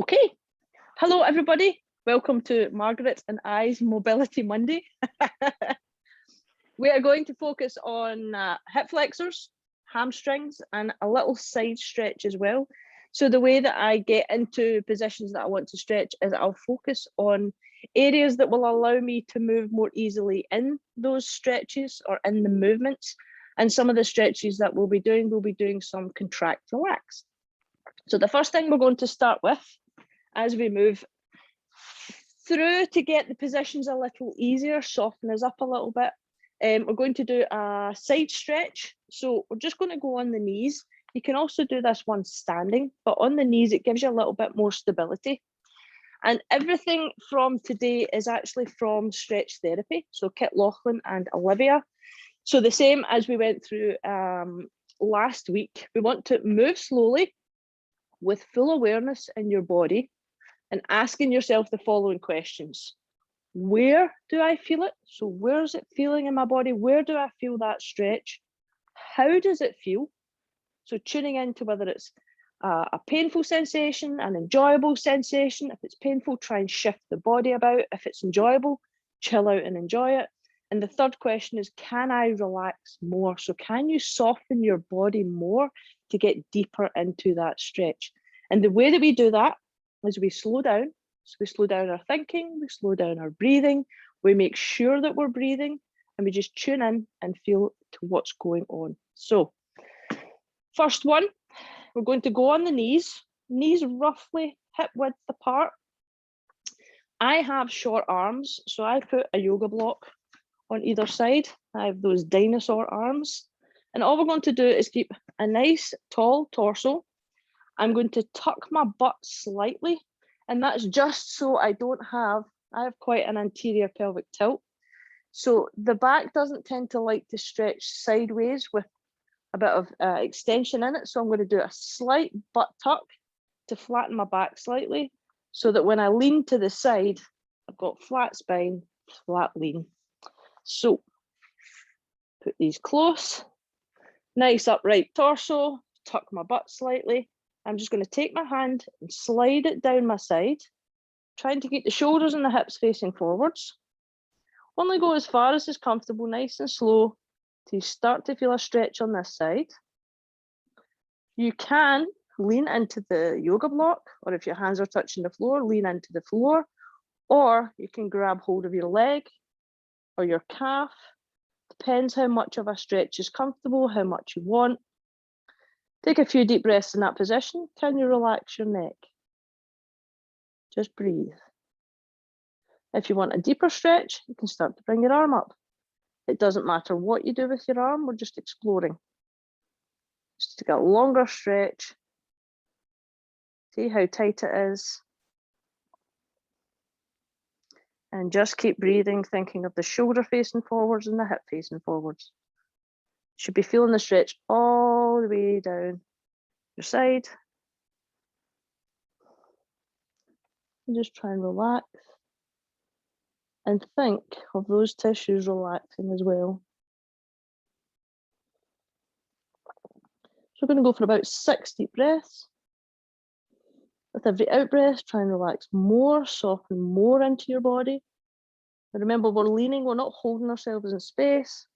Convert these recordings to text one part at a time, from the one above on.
Okay, hello everybody. Welcome to Margaret and I's Mobility Monday. We are going to focus on hip flexors, hamstrings, and a little side stretch as well. So the way that I get into positions that I want to stretch is I'll focus on areas that will allow me to move more easily in those stretches or in the movements. And some of the stretches that we'll be doing some contract relax. So the first thing we're going to start with as we move through to get the positions a little easier, soften us up a little bit. We're going to do a side stretch. So we're just going to go on the knees. You can also do this one standing, but on the knees, it gives you a little bit more stability. And everything from today is actually from stretch therapy. So Kit Laughlin and Olivia. So the same as we went through last week, we want to move slowly with full awareness in your body and asking yourself the following questions. Where do I feel it? So where is it feeling in my body? Where do I feel that stretch? How does it feel? So tuning into whether it's a painful sensation, an enjoyable sensation. If it's painful, try and shift the body about. If it's enjoyable, chill out and enjoy it. And the third question is, can I relax more? So can you soften your body more to get deeper into that stretch? And the way that we do that is we slow down. So we slow down our thinking, we slow down our breathing, we make sure that we're breathing, and we just tune in and feel to what's going on. So first one, we're going to go on the knees roughly hip width apart. I have short arms, so I put a yoga block on either side. I have those dinosaur arms. And all we're going to do is keep a nice tall torso. I'm going to tuck my butt slightly, and that's just so I have quite an anterior pelvic tilt. So the back doesn't tend to like to stretch sideways with a bit of extension in it. So I'm going to do a slight butt tuck to flatten my back slightly so that when I lean to the side, I've got flat spine, flat lean. So put these close, nice upright torso, tuck my butt slightly. I'm just going to take my hand and slide it down my side, trying to keep the shoulders and the hips facing forwards. Only go as far as is comfortable, nice and slow, till you start to feel a stretch on this side. You can lean into the yoga block, or if your hands are touching the floor, lean into the floor, or you can grab hold of your leg or your calf. Depends how much of a stretch is comfortable, how much you want. Take a few deep breaths in that position. Can you relax your neck? Just breathe. If you want a deeper stretch, you can start to bring your arm up. It doesn't matter what you do with your arm, we're just exploring. Just to get a longer stretch. See how tight it is. And just keep breathing, thinking of the shoulder facing forwards and the hip facing forwards. Should be feeling the stretch all the way down your side. And just try and relax. And think of those tissues relaxing as well. So we're going to go for about 6 deep breaths. With every out breath, try and relax more, soften more into your body. And remember, we're leaning, we're not holding ourselves in space.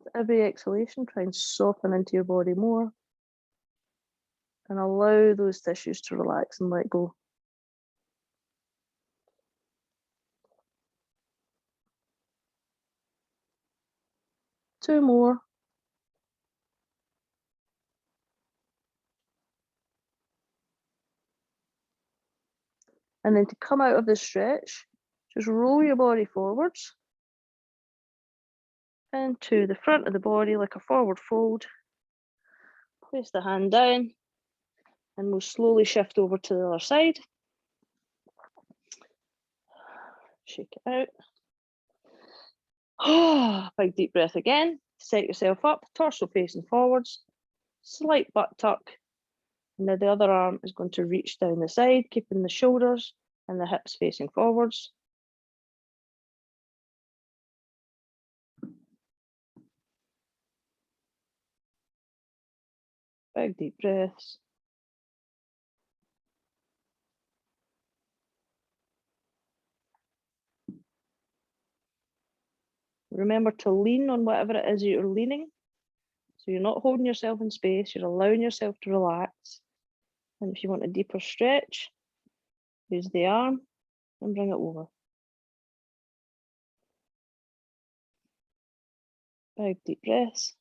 With every exhalation, try and soften into your body more. And allow those tissues to relax and let go. Two more. And then to come out of this stretch, just roll your body forwards and to the front of the body like a forward fold. Place the hand down and we'll slowly shift over to the other side. Shake it out. Oh, big deep breath again. Set yourself up, torso facing forwards, slight butt tuck. And now the other arm is going to reach down the side, keeping the shoulders and the hips facing forwards. Big deep breaths. Remember to lean on whatever it is you're leaning. So you're not holding yourself in space, you're allowing yourself to relax. And if you want a deeper stretch, use the arm and bring it over. Big deep breaths.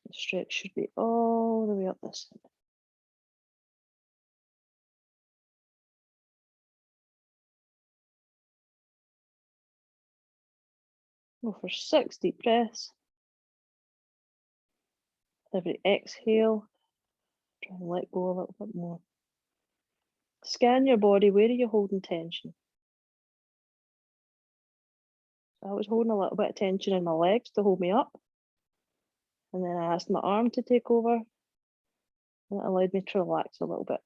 The stretch should be all the way up this side. Go for 6 deep breaths. Every exhale, try and let go a little bit more. Scan your body. Where are you holding tension? I was holding a little bit of tension in my legs to hold me up. And then I asked my arm to take over. And it allowed me to relax a little bit.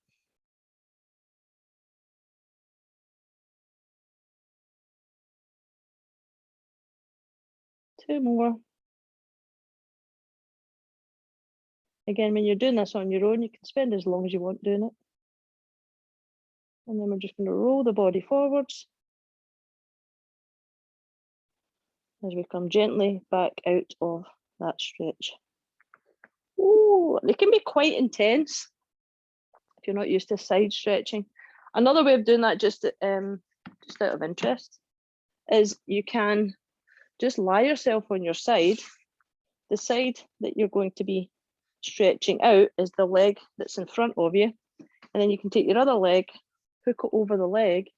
Two more. Again, when you're doing this on your own, you can spend as long as you want doing it. And then we're just going to roll the body forwards as we come gently back out of that stretch. Oh, they can be quite intense if you're not used to side stretching. Another way of doing that, just out of interest, is you can just lie yourself on your side. The side that you're going to be stretching out is the leg that's in front of you. And then you can take your other leg, hook it over the leg,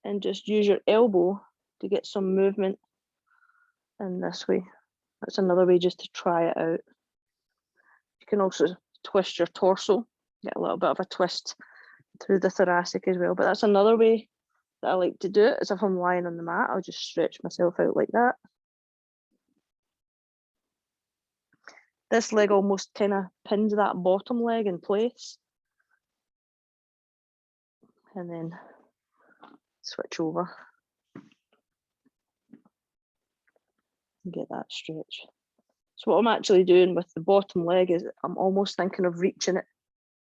and just use your elbow to get some movement in this way. That's another way just to try it out. You can also twist your torso, get a little bit of a twist through the thoracic as well. But that's another way that I like to do it, is if I'm lying on the mat, I'll just stretch myself out like that. This leg almost kind of pins that bottom leg in place. And then switch over and get that stretch. So what I'm actually doing with the bottom leg is I'm almost thinking of reaching it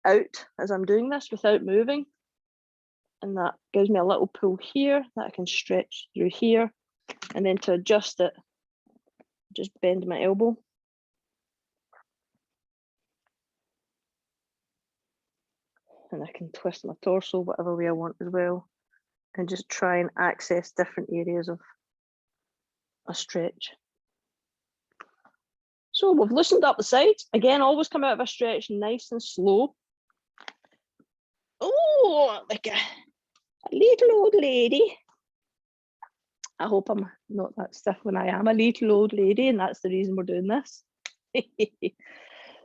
out as I'm doing this without moving. And that gives me a little pull here that I can stretch through here. And then to adjust it, just bend my elbow. And I can twist my torso whatever way I want as well. And just try and access different areas of a stretch. So we've loosened up the sides. Again, always come out of a stretch nice and slow. Oh, like a little old lady. I hope I'm not that stiff when I am a little old lady, and that's the reason we're doing this.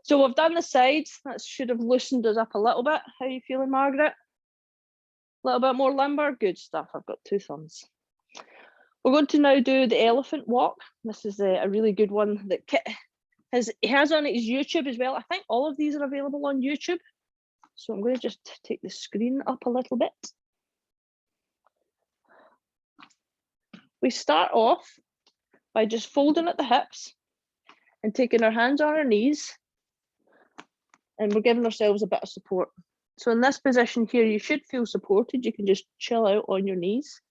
So we've done the sides. That should have loosened us up a little bit. How are you feeling, Margaret? A little bit more limber? Good stuff. I've got 2 thumbs. We're going to now do the elephant walk. This is a really good one that Kit has on his YouTube as well. I think all of these are available on YouTube. So I'm going to just take the screen up a little bit. We start off by just folding at the hips and taking our hands on our knees, and we're giving ourselves a bit of support. So in this position here, you should feel supported. You can just chill out on your knees.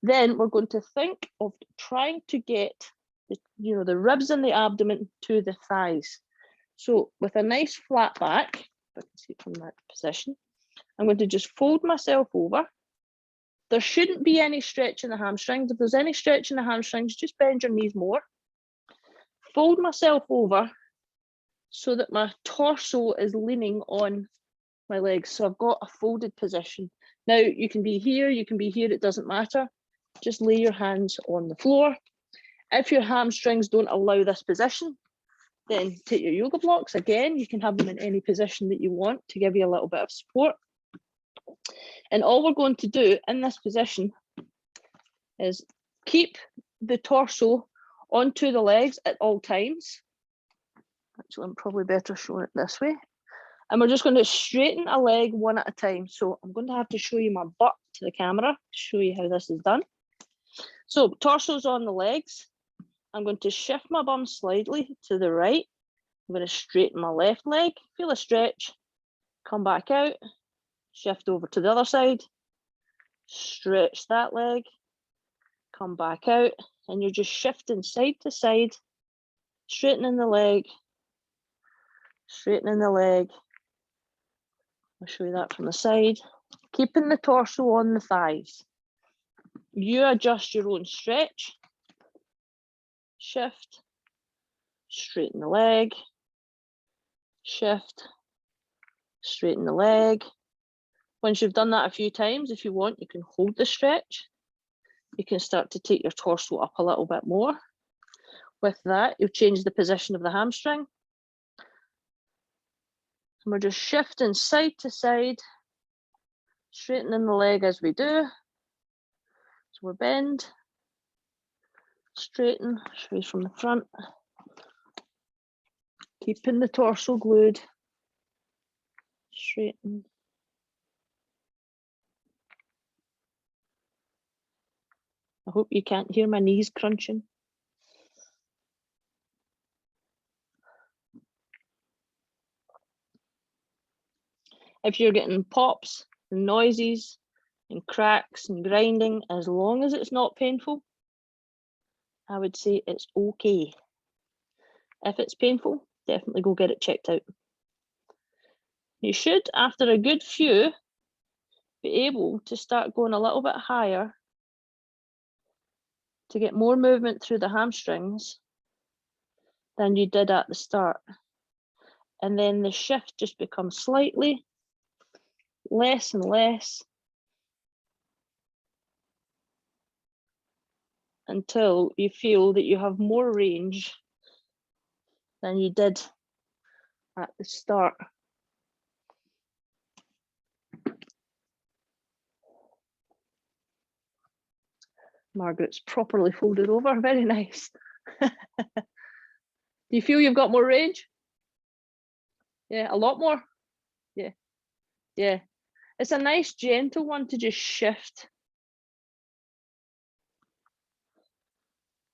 Then we're going to think of trying to get the ribs and the abdomen to the thighs. So with a nice flat back, if I can see it from that position, I'm going to just fold myself over. There shouldn't be any stretch in the hamstrings. If there's any stretch in the hamstrings, just bend your knees more. Fold myself over so that my torso is leaning on my legs. So I've got a folded position. Now you can be here, it doesn't matter. Just lay your hands on the floor. If your hamstrings don't allow this position, then take your yoga blocks. Again, you can have them in any position that you want to give you a little bit of support. And all we're going to do in this position is keep the torso onto the legs at all times. Actually, I'm probably better showing it this way. And we're just going to straighten a leg one at a time. So I'm going to have to show you my butt to the camera to show you how this is done. So torso's on the legs. I'm going to shift my bum slightly to the right. I'm going to straighten my left leg, feel a stretch, come back out, shift over to the other side, stretch that leg, come back out, and you're just shifting side to side, straightening the leg, straightening the leg. I'll show you that from the side. Keeping the torso on the thighs. You adjust your own stretch, shift, straighten the leg, shift, straighten the leg. Once you've done that a few times, if you want, you can hold the stretch. You can start to take your torso up a little bit more. With that, you'll change the position of the hamstring. And we're just shifting side to side, straightening the leg as we do. So we're bend, straighten, show you from the front. Keeping the torso glued, straighten. I hope you can't hear my knees crunching. If you're getting pops and noises and cracks and grinding, as long as it's not painful, I would say it's okay. If it's painful, definitely go get it checked out. You should, after a good few, be able to start going a little bit higher to get more movement through the hamstrings than you did at the start. And then the shift just becomes slightly less and less until you feel that you have more range than you did at the start. Margaret's properly folded over, very nice. Do you feel you've got more range? Yeah, a lot more. Yeah, yeah. It's a nice gentle one to just shift.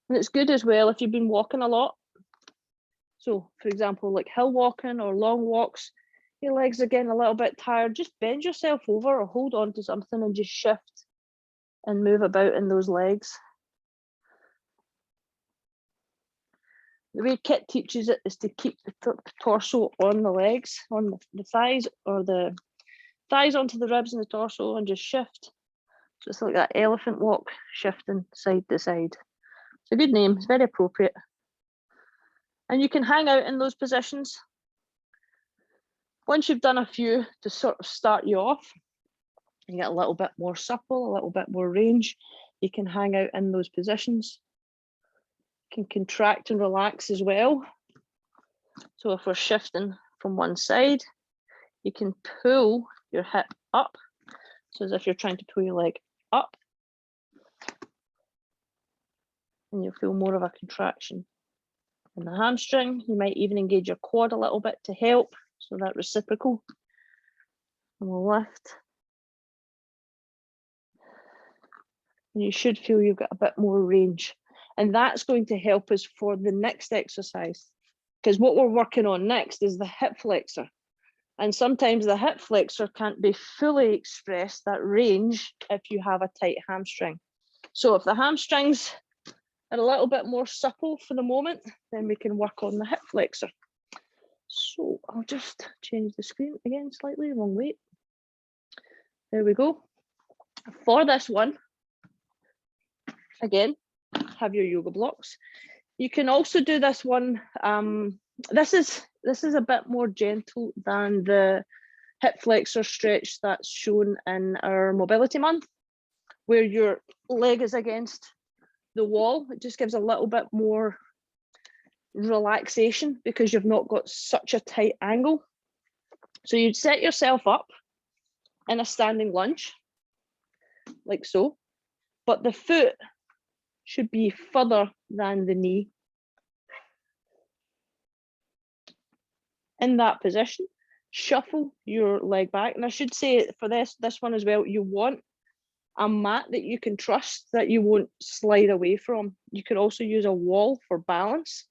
And it's good as well if you've been walking a lot. So for example, like hill walking or long walks, your legs are getting a little bit tired, just bend yourself over or hold on to something and just shift and move about in those legs. The way Kit teaches it is to keep the torso on the legs, on the thighs, or the thighs onto the ribs and the torso, and just shift. So it's like that elephant walk, shifting side to side. It's a good name, it's very appropriate. And you can hang out in those positions. Once you've done a few to sort of start you off, you get a little bit more supple, a little bit more range. You can hang out in those positions. You can contract and relax as well. So if we're shifting from one side, you can pull your hip up. So as if you're trying to pull your leg up. And you'll feel more of a contraction in the hamstring. You might even engage your quad a little bit to help. So that reciprocal. And we'll lift. And you should feel you've got a bit more range. And that's going to help us for the next exercise. Because what we're working on next is the hip flexor. And sometimes the hip flexor can't be fully expressed, that range, if you have a tight hamstring. So if the hamstrings are a little bit more supple for the moment, then we can work on the hip flexor. So I'll just change the screen again slightly, wrong way. There we go. For this one, again, have your yoga blocks. You can also do this one. This is a bit more gentle than the hip flexor stretch that's shown in our mobility month, where your leg is against the wall. It just gives a little bit more relaxation because you've not got such a tight angle. So you'd set yourself up in a standing lunge, like so, but the foot should be further than the knee. In that position, shuffle your leg back. And I should say for this one as well, you want a mat that you can trust that you won't slide away from. You could also use a wall for balance.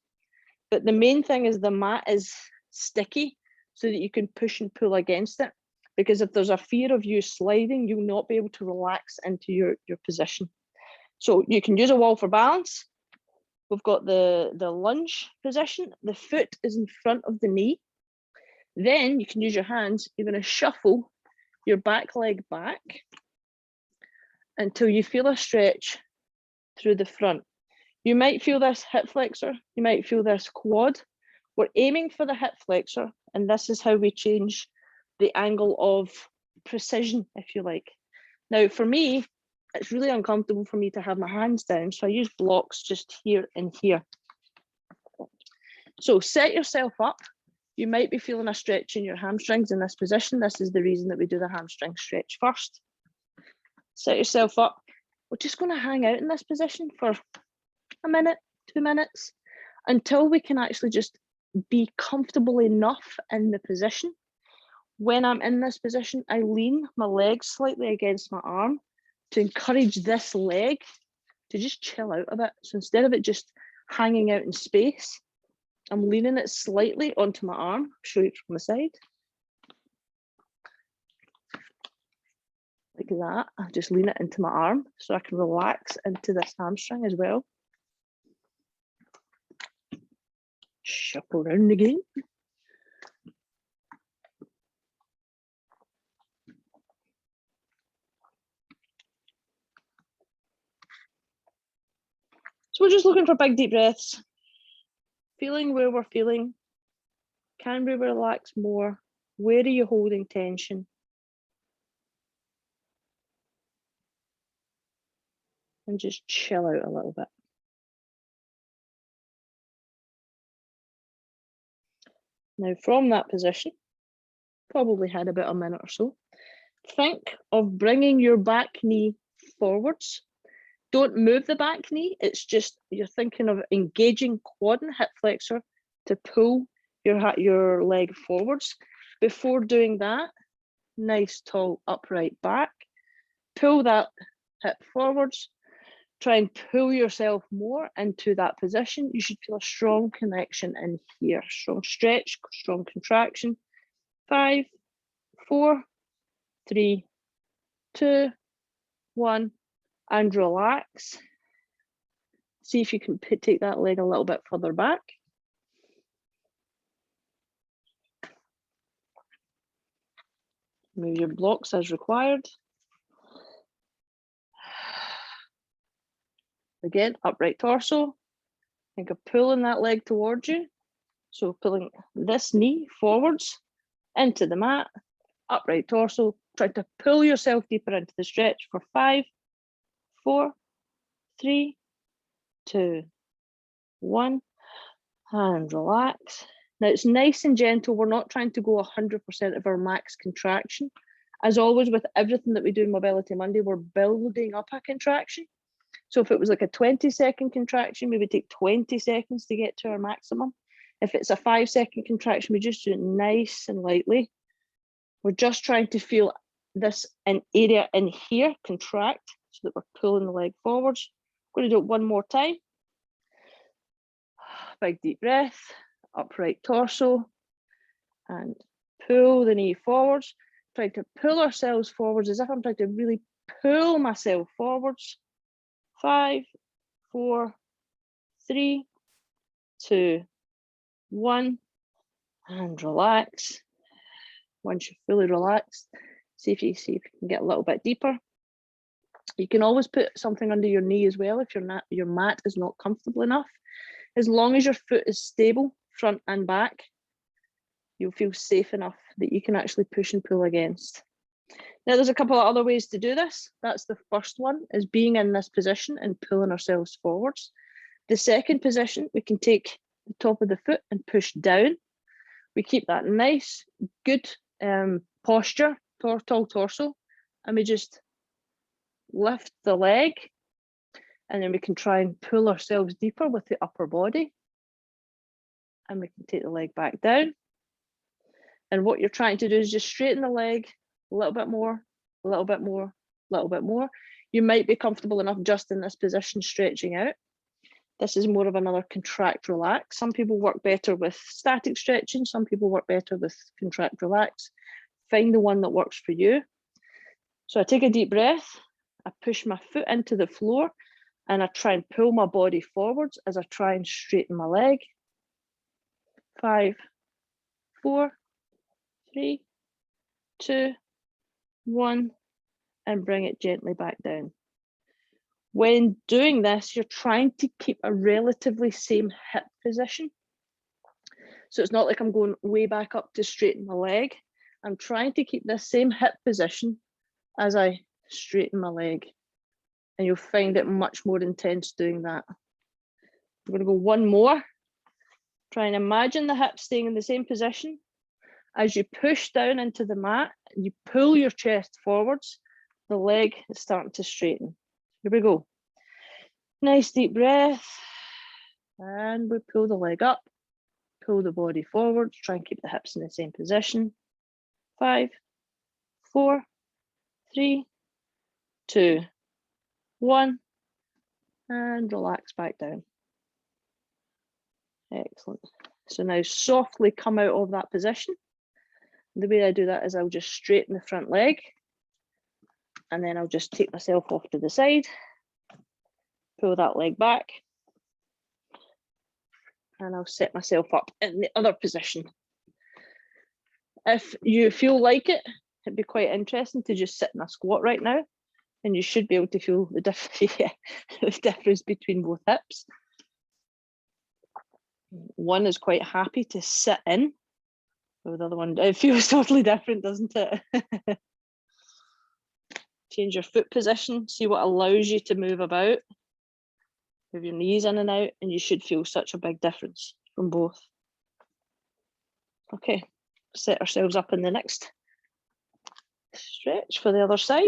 But the main thing is the mat is sticky so that you can push and pull against it. Because if there's a fear of you sliding, you'll not be able to relax into your position. So you can use a wall for balance. We've got the lunge position. The foot is in front of the knee. Then you can use your hands. You're going to shuffle your back leg back until you feel a stretch through the front. You might feel this hip flexor. You might feel this quad. We're aiming for the hip flexor, and this is how we change the angle of precision, if you like. Now, for me, it's really uncomfortable for me to have my hands down, so I use blocks just here and here. So set yourself up. You might be feeling a stretch in your hamstrings in this position. This is the reason that we do the hamstring stretch first. Set yourself up. We're just going to hang out in this position for a minute, 2 minutes, until we can actually just be comfortable enough in the position. When I'm in this position, I lean my leg slightly against my arm to encourage this leg to just chill out a bit. So instead of it just hanging out in space, I'm leaning it slightly onto my arm. I'll show you from the side. Like that. I just lean it into my arm so I can relax into this hamstring as well. Shuffle around again. So we're just looking for big deep breaths, feeling where we're feeling. Can we relax more? Where are you holding tension? And just chill out a little bit. Now from that position, probably had about a minute or so, think of bringing your back knee forwards. Don't move the back knee. It's just you're thinking of engaging quad and hip flexor to pull your leg forwards. Before doing that, nice tall upright back. Pull that hip forwards. Try and pull yourself more into that position. You should feel a strong connection in here. Strong stretch, strong contraction. 5, 4, 3, 2, 1. And relax. See if you can take that leg a little bit further back. Move your blocks as required. Again, upright torso. Think of pulling that leg towards you. So pulling this knee forwards into the mat, upright torso. Try to pull yourself deeper into the stretch for 5, 4, 3, 2, 1, and relax. Now it's nice and gentle. We're not trying to go 100% of our max contraction. As always, with everything that we do in Mobility Monday, we're building up a contraction. So if it was like a 20-second contraction, we would take 20 seconds to get to our maximum. If it's a 5-second contraction, we just do it nice and lightly. We're just trying to feel this an area in here contract so that we're pulling the leg forwards. We're going to do it one more time. Big deep breath, upright torso, and pull the knee forwards. Trying to pull ourselves forwards as if I'm trying to really pull myself forwards. 5, 4, 3, 2, 1, and relax. Once you're fully relaxed, see if you can get a little bit deeper. You can always put something under your knee as well if your mat is not comfortable enough. As long as your foot is stable, front and back, you'll feel safe enough that you can actually push and pull against. Now, there's a couple of other ways to do this. That's the first one, is being in this position and pulling ourselves forwards. The second position, we can take the top of the foot and push down. We keep that nice, good posture, tall torso, and we just lift the leg, and then we can try and pull ourselves deeper with the upper body. And we can take the leg back down. And what you're trying to do is just straighten the leg a little bit more, a little bit more, little bit more. You might be comfortable enough just in this position, stretching out. This is more of another contract, relax. Some people work better with static stretching. Some people work better with contract, relax. Find the one that works for you. So I take a deep breath. I push my foot into the floor and I try and pull my body forwards as I try and straighten my leg. 5, 4, 3, 2, 1, and bring it gently back down. When doing this, you're trying to keep a relatively same hip position. So it's not like I'm going way back up to straighten my leg. I'm trying to keep this same hip position as I straighten my leg. And you'll find it much more intense doing that. I'm going to go one more. Try and imagine the hip staying in the same position. As you push down into the mat, you pull your chest forwards, the leg is starting to straighten. Here we go. Nice deep breath. And we pull the leg up, pull the body forward, try and keep the hips in the same position. 5, 4, 3, 2, 1, and relax back down. Excellent. So now softly come out of that position. The way I do that is I'll just straighten the front leg and then I'll just take myself off to the side, pull that leg back, and I'll set myself up in the other position. If you feel like it, it'd be quite interesting to just sit in a squat right now, and you should be able to feel the difference between both hips. One is quite happy to sit in, while the other one, it feels totally different, doesn't it? Change your foot position, see what allows you to move about. Move your knees in and out, and you should feel such a big difference from both. Okay, set ourselves up in the next stretch for the other side.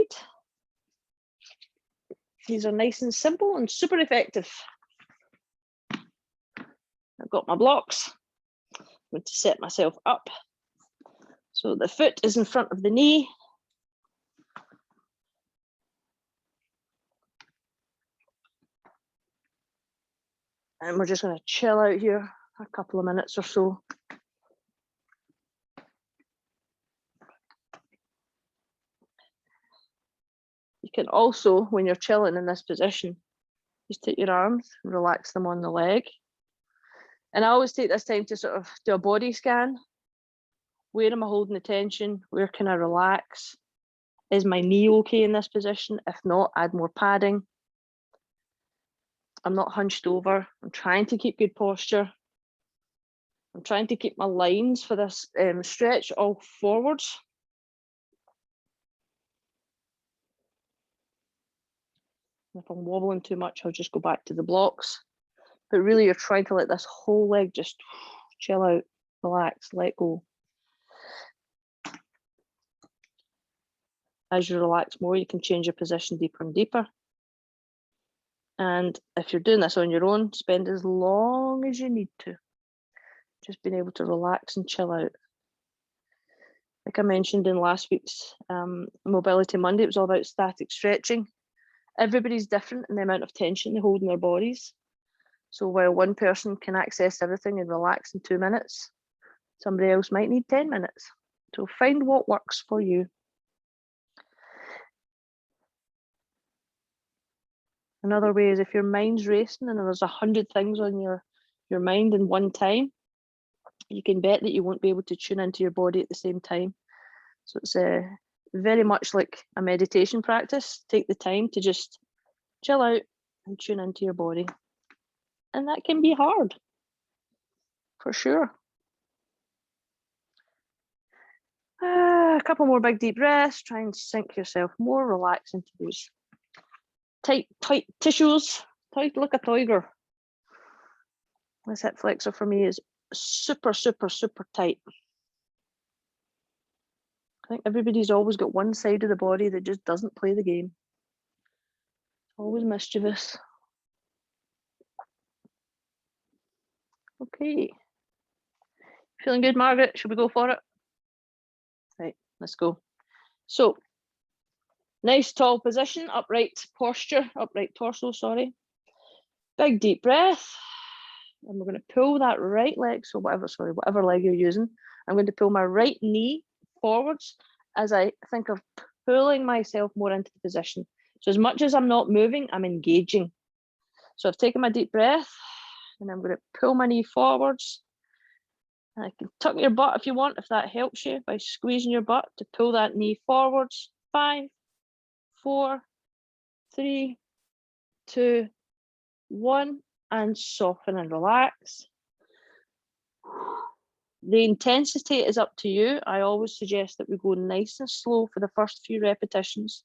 These are nice and simple and super effective. I've got my blocks. I'm going to set myself up. So the foot is in front of the knee. And we're just going to chill out here a couple of minutes or so. You can also, when you're chilling in this position, just take your arms, relax them on the leg. And I always take this time to sort of do a body scan. Where am I holding the tension? Where can I relax? Is my knee okay in this position? If not, add more padding. I'm not hunched over. I'm trying to keep good posture. I'm trying to keep my lines for this stretch all forwards. If I'm wobbling too much, I'll just go back to the blocks. But really, you're trying to let this whole leg just chill out, relax, let go. As you relax more, you can change your position deeper and deeper. And if you're doing this on your own, spend as long as you need to. Just being able to relax and chill out. Like I mentioned in last week's Mobility Monday, it was all about static stretching. Everybody's different in the amount of tension they hold in their bodies. So while one person can access everything and relax in 2 minutes, somebody else might need 10 minutes. So find what works for you. Another way is if your mind's racing and there's 100 things on your mind in one time, you can bet that you won't be able to tune into your body at the same time. So it's very much like a meditation practice. Take the time to just chill out and tune into your body. And that can be hard, for sure. A couple more big deep breaths. Try and sink yourself more, relax into those tight tissues, tight like a tiger. This hip flexor for me is super, super, super tight. I think everybody's always got one side of the body that just doesn't play the game. Always mischievous. Okay. Feeling good, Margaret? Should we go for it? Right, let's go. So Nice tall position, upright posture, upright torso, sorry. Big deep breath. And we're going to pull that right leg, so whatever leg you're using. I'm going to pull my right knee forwards as I think of pulling myself more into the position. So as much as I'm not moving, I'm engaging. So I've taken my deep breath and I'm going to pull my knee forwards. And I can tuck your butt if you want, if that helps you, by squeezing your butt to pull that knee forwards. 5, 4, 3, 2, 1, and soften and relax. The intensity is up to you. I always suggest that we go nice and slow for the first few repetitions.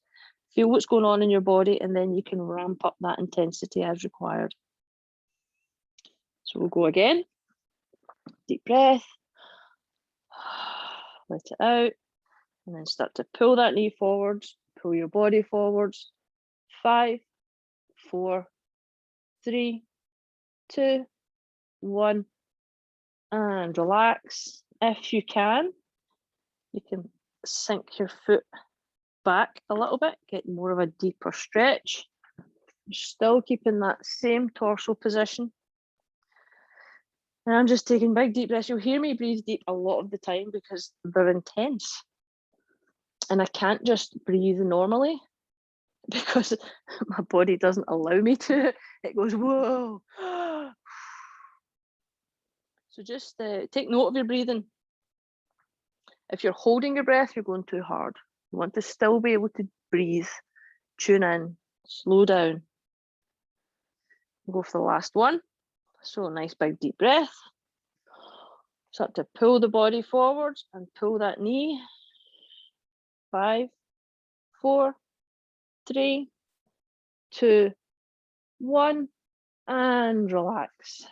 Feel what's going on in your body, and then you can ramp up that intensity as required. So we'll go again. Deep breath. Let it out. And then start to pull that knee forwards. Pull your body forwards. 5, 4, 3, 2, 1. And relax. If you can sink your foot back a little bit, get more of a deeper stretch. You're still keeping that same torso position. And I'm just taking big deep breaths. You'll hear me breathe deep a lot of the time because they're intense. And I can't just breathe normally because my body doesn't allow me to. It goes, whoa. So just take note of your breathing. If you're holding your breath, you're going too hard. You want to still be able to breathe, tune in, slow down. We'll go for the last one. So nice big deep breath. Start to pull the body forwards and pull that knee. 5, 4, 3, 2, 1, and relax.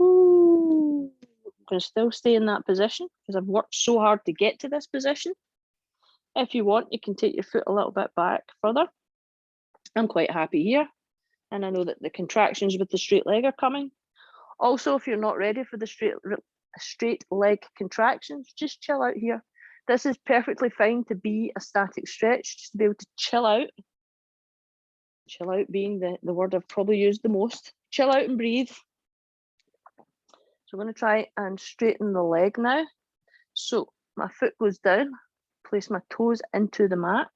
Ooh. I'm going to still stay in that position because I've worked so hard to get to this position. If you want, you can take your foot a little bit back further. I'm quite happy here. And I know that the contractions with the straight leg are coming. Also, if you're not ready for the straight leg contractions, just chill out here. This is perfectly fine to be a static stretch, just to be able to chill out. Chill out being the word I've probably used the most. Chill out and breathe. So I'm going to try and straighten the leg now. So my foot goes down, place my toes into the mat.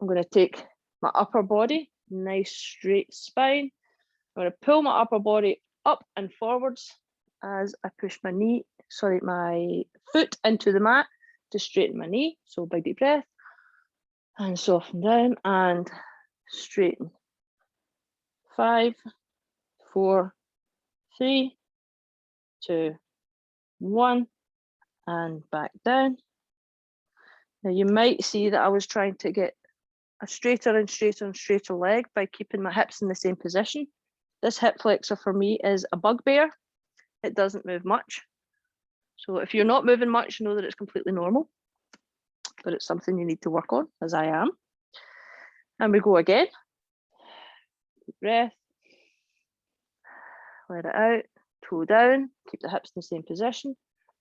I'm going to take my upper body, nice straight spine. I'm going to pull my upper body up and forwards as I push my foot into the mat to straighten my knee. So big deep breath and soften down and straighten. 5, 4, 3, 2, 1, and back down. Now you might see that I was trying to get a straighter and straighter and straighter leg by keeping my hips in the same position. This hip flexor for me is a bugbear. It doesn't move much. So if you're not moving much, know that it's completely normal, but it's something you need to work on, as I am. And we go again. Deep breath. Let it out. Toe down. Keep the hips in the same position.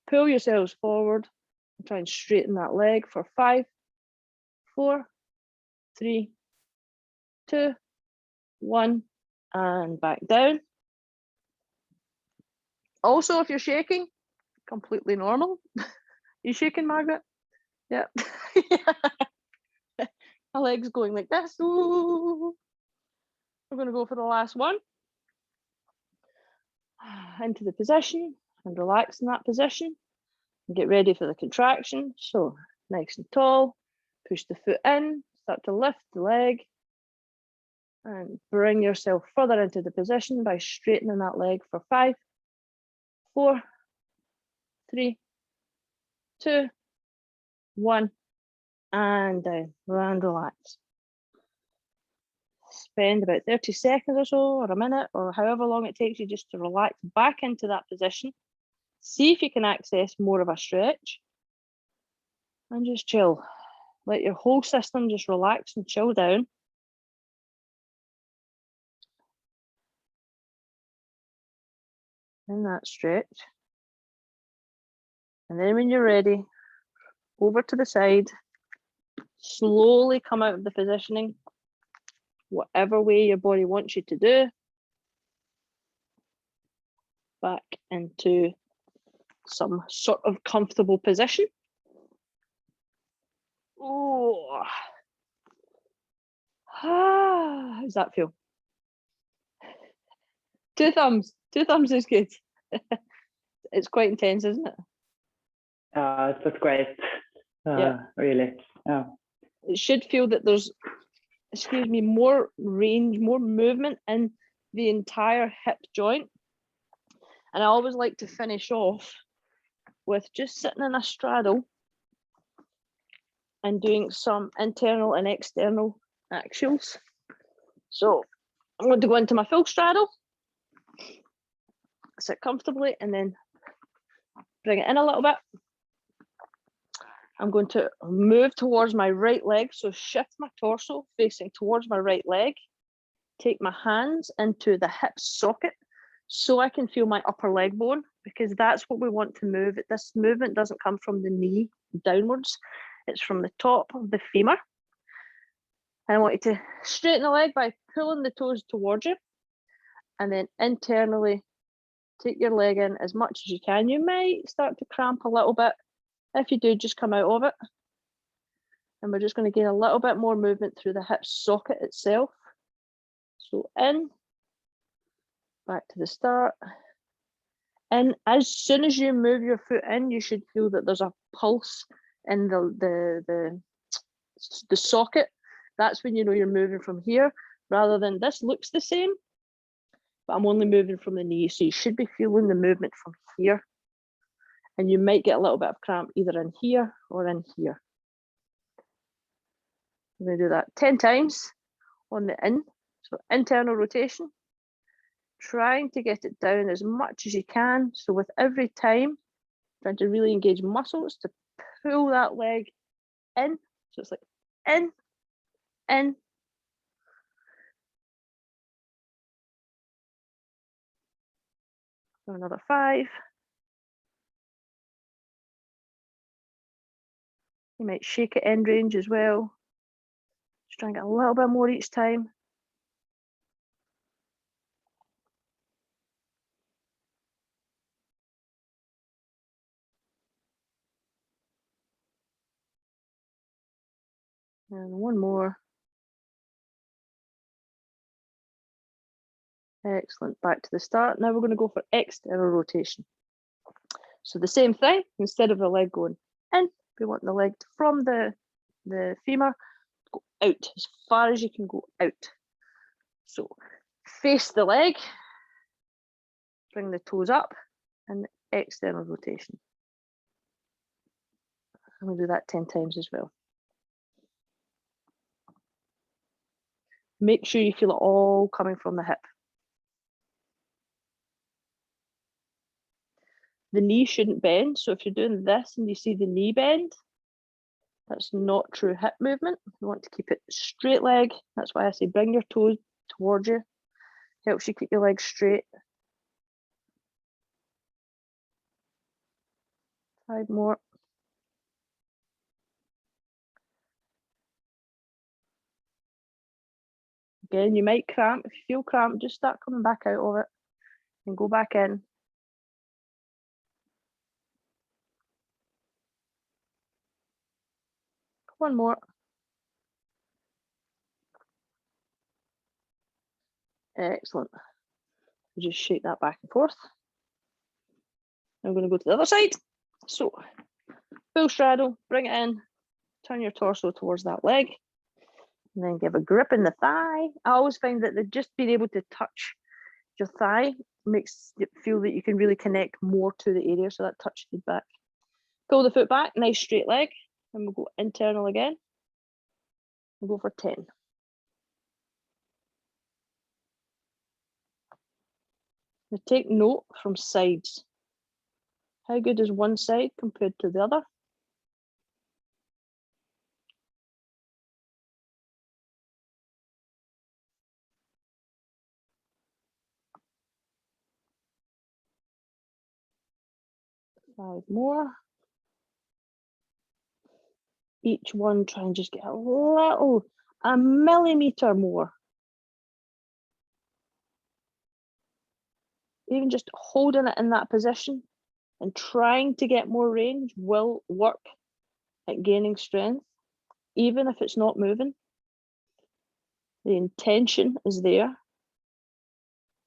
Pull yourselves forward and try and straighten that leg for 5, 4, 3, 2, 1, and back down. Also, if you're shaking, completely normal. You shaking, Margaret? Yeah. My leg's going like this. Ooh. We're going to go for the last one. Into the position and relax in that position. And get ready for the contraction. So nice and tall. Push the foot in. Start to lift the leg. And bring yourself further into the position by straightening that leg for 5, 4, 3, 2, 1, and down. And relax. Spend about 30 seconds or so, or a minute, or however long it takes you just to relax back into that position. See if you can access more of a stretch. And just chill. Let your whole system just relax and chill down. In that stretch. And then when you're ready, over to the side, Slowly come out of the positioning, whatever way your body wants you to do. Back into some sort of comfortable position. Oh, how's that feel? Two thumbs is good. It's quite intense, isn't it? That's great. Yeah, really. Yeah. It should feel that there's, excuse me, more range, more movement in the entire hip joint. And I always like to finish off with just sitting in a straddle and doing some internal and external axials. So I'm going to go into my full straddle, sit comfortably, and then bring it in a little bit. I'm going to move towards my right leg, so shift my torso facing towards my right leg, take my hands into the hip socket so I can feel my upper leg bone, because that's what we want to move. This movement doesn't come from the knee downwards, it's from the top of the femur. And I want you to straighten the leg by pulling the toes towards you, and then internally take your leg in as much as you can. You might start to cramp a little bit. If you do, just come out of it. And we're just going to gain a little bit more movement through the hip socket itself. So in, back to the start. And as soon as you move your foot in, you should feel that there's a pulse in the socket. That's when you know you're moving from here, rather than this looks the same, but I'm only moving from the knee. So you should be feeling the movement from here. And you might get a little bit of cramp either in here or in here. I'm going to do that 10 times on the in. So internal rotation, trying to get it down as much as you can. So with every time, trying to really engage muscles to pull that leg in. So it's like in, in. For another 5. You might shake at end range as well. Just try and get a little bit more each time. And one more. Excellent. Back to the start. Now we're going to go for external rotation. So the same thing, instead of the leg going in, we want the leg from the femur go out as far as you can go out. So face the leg, bring the toes up, and external rotation. I'm going to do that 10 times as well. Make sure you feel it all coming from the hip. The knee shouldn't bend. So if you're doing this and you see the knee bend, that's not true hip movement. You want to keep it straight leg. That's why I say bring your toes towards you. Helps you keep your legs straight. 5 more. Again, you might cramp. If you feel cramp, just start coming back out of it and go back in. One more. Excellent. Just shake that back and forth. I'm going to go to the other side. So full straddle, bring it in, turn your torso towards that leg, and then give a grip in the thigh. I always find that just being able to touch your thigh makes it feel that you can really connect more to the area. So that touch feedback. Pull the foot back, nice straight leg, and we'll go internal again. We'll go for 10. Now take note from sides. How good is one side compared to the other? Five more. each one try and just get a millimetre more. Even just holding it in that position and trying to get more range will work at gaining strength, even if it's not moving. The intention is there.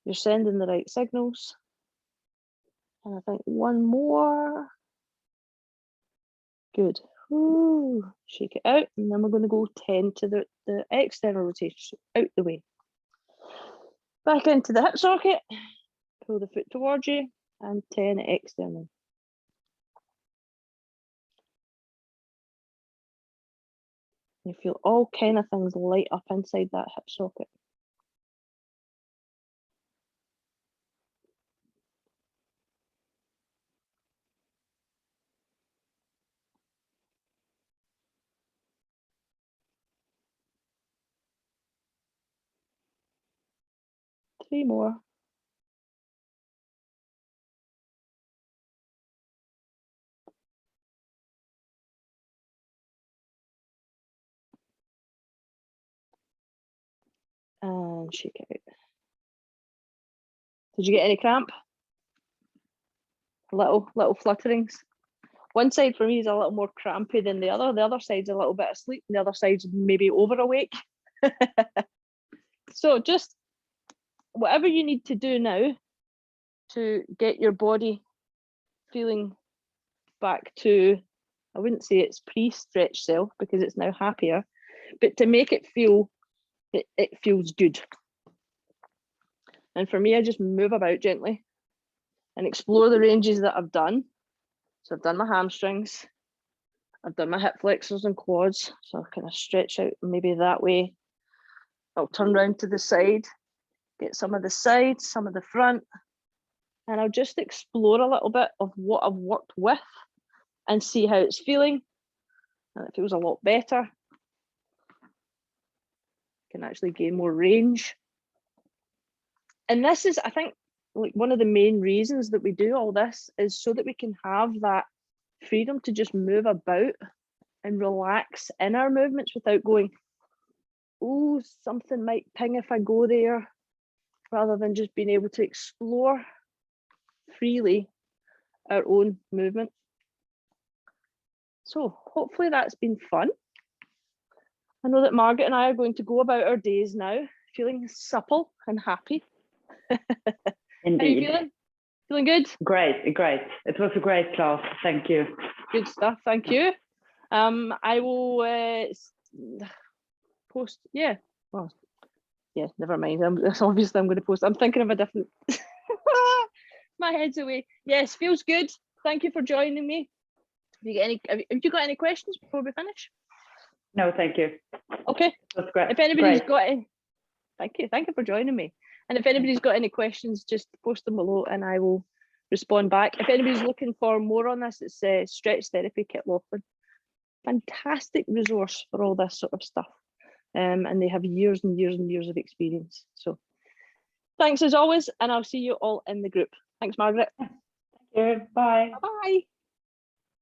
You're sending the right signals. And I think one more. Good. Ooh, shake it out. And then we're going to go 10 to the external rotation, out the way. Back into the hip socket. Pull the foot towards you and 10 external. You feel all kind of things light up inside that hip socket. Three more. And shake it out. Did you get any cramp? Little flutterings. One side for me is a little more crampy than the other. The other side's a little bit asleep, and the other side's maybe over awake. So just whatever you need to do now to get your body feeling back to, I wouldn't say it's pre-stretch self because it's now happier, but to make it feel that it feels good. And for me, I just move about gently and explore the ranges that I've done. So I've done my hamstrings, I've done my hip flexors and quads. So I'll kind of stretch out maybe that way. I'll turn around to the side, get some of the sides, some of the front, and I'll just explore a little bit of what I've worked with and see how it's feeling. And it feels a lot better. Can actually gain more range. And this is, I think, like one of the main reasons that we do all this is so that we can have that freedom to just move about and relax in our movements without going, oh, something might ping if I go there, rather than just being able to explore freely our own movement. So hopefully that's been fun. I know that Margaret and I are going to go about our days now, feeling supple and happy. Indeed. How are you feeling? Feeling good? Great. It was a great class. Thank you. Good stuff. Thank you. I will post. Yeah. Well, yeah. Never mind. Obviously I'm going to post. I'm thinking of a different. My head's away. Yes, feels good. Thank you for joining me. Have you got any questions before we finish? No, thank you. Okay. That's great. If anybody's got any, thank you for joining me. And if anybody's got any questions, just post them below and I will respond back. If anybody's looking for more on this, it's Stretch Therapy Kit Laughlin. Fantastic resource for all this sort of stuff. And they have years and years and years of experience. So thanks as always, and I'll see you all in the group. Thanks, Margaret. Thank you. Bye. Bye.